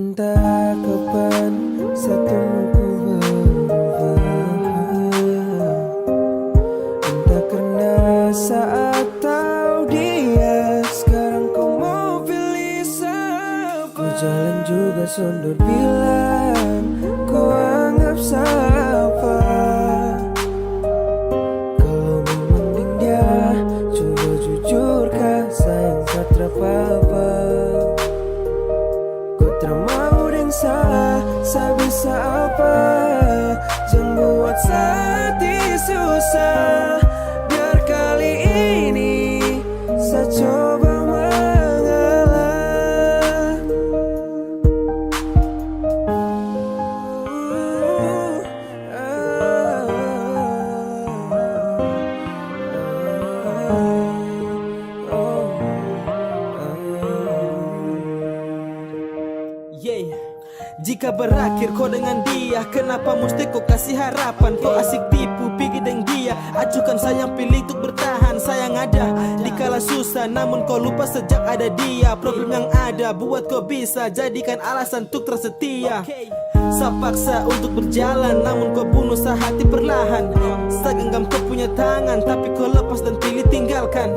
Entah kapan satumu berubah, entah karena saat tahu dia. Sekarang kau mau pilih siapa? Ku jalan juga sondur bilang kau anggap siapa. Kalau memang dia coba jujurkah sayang tak terapa-apa. Mau dan salah, saya bisa apa? Jangan buat hati susah. Biar kali ini saya coba mengalah. Jika berakhir kau dengan dia, kenapa mesti kau kasih harapan? Kau asik tipu, pergi dengan dia. Acukan sayang, pilih untuk bertahan. Sayang ada di kala susah, namun kau lupa sejak ada dia. Problem yang ada buat kau bisa jadikan alasan untuk tersetia. Saya paksa untuk berjalan, namun kau bunuh hati perlahan. Saya genggam kau punya tangan, tapi kau lepas dan pilih tinggalkan.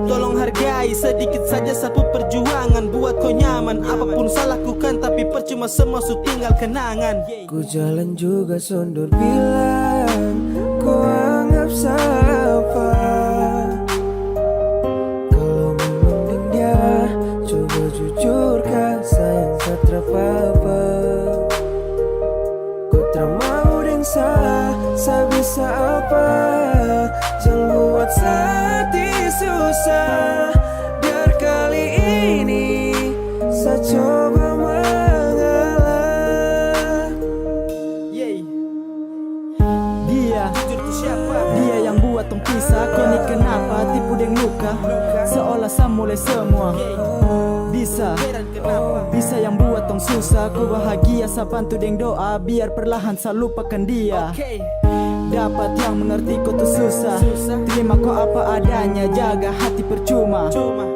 Tolong hargai sedikit saja satu perjuangan buat kau nyaman. Apapun saya lakukan, tapi percuma semua su tinggal kenangan. Ku jalan juga sondur bilang kau anggap siapa. Kalau memang dia coba jujurkah sayang tak terapa-apa. Kau termau dan salah, saya bisa apa? Jangan buat hati susah. Biar kali ini saya coba mengalah. Dia yang buat tong pisah. Kau ni kenapa tipu deng luka, seolah saya mulai semua. Bisa yang buat tong susah. Ku bahagia saya bantu deng doa, biar perlahan saya lupakan dia. Dapat yang mengerti kau tuh susah, terima kau apa adanya, jaga hati percuma.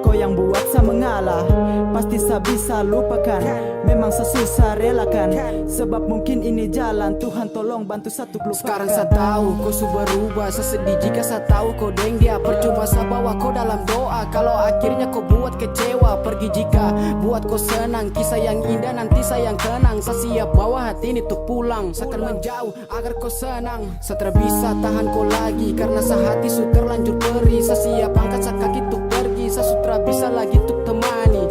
Kau yang buat saya mengalah, pasti saya bisa lupakan. Memang saya susah relakan, sebab mungkin ini jalan. Tuhan tolong bantu satu lupakan. Sekarang saya tahu kau su berubah. Saya sedih jika saya tahu kau deng dia. Percuma saya bawa kau dalam doa. Kalau akhirnya kau buat kecewa, pergi jika buat kau senang. Kisah yang indah nanti saya yang kenang. Saya siap bawa hati ini tuh pulang. Saya akan menjauh agar kau senang. Saya terbisa tahan kau lagi, karena saya hati su terlanjur perih. Saya siap angkat saya kaki tuh pergi. Saya sutra bisa lagi tuh temani.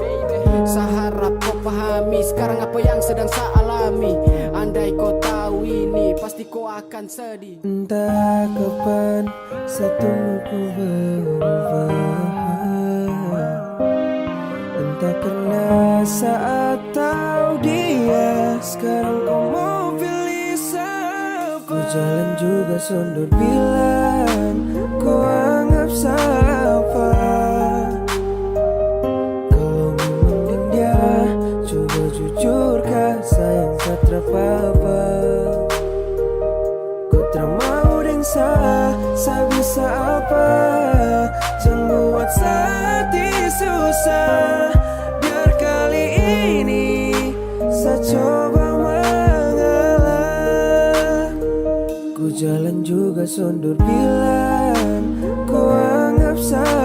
Saya harap kau pahami sekarang apa yang sedang saya alami. Andai kau tahu ini, pasti kau akan sedih. Entah kapan satumu berubah, entah karena saat tahu dia. Sekarang kau mau pilih siapa? Ku jalan juga sondur bilang kau anggap siapa. Kalau memang dia coba jujurkah sayang tak terapa-apa. Kau termau dan salah, saya bisa apa? Jangan buat hati susah. Biar kali ini saya coba mengalah. Ku jalan juga sondur bilang kau anggap siapa.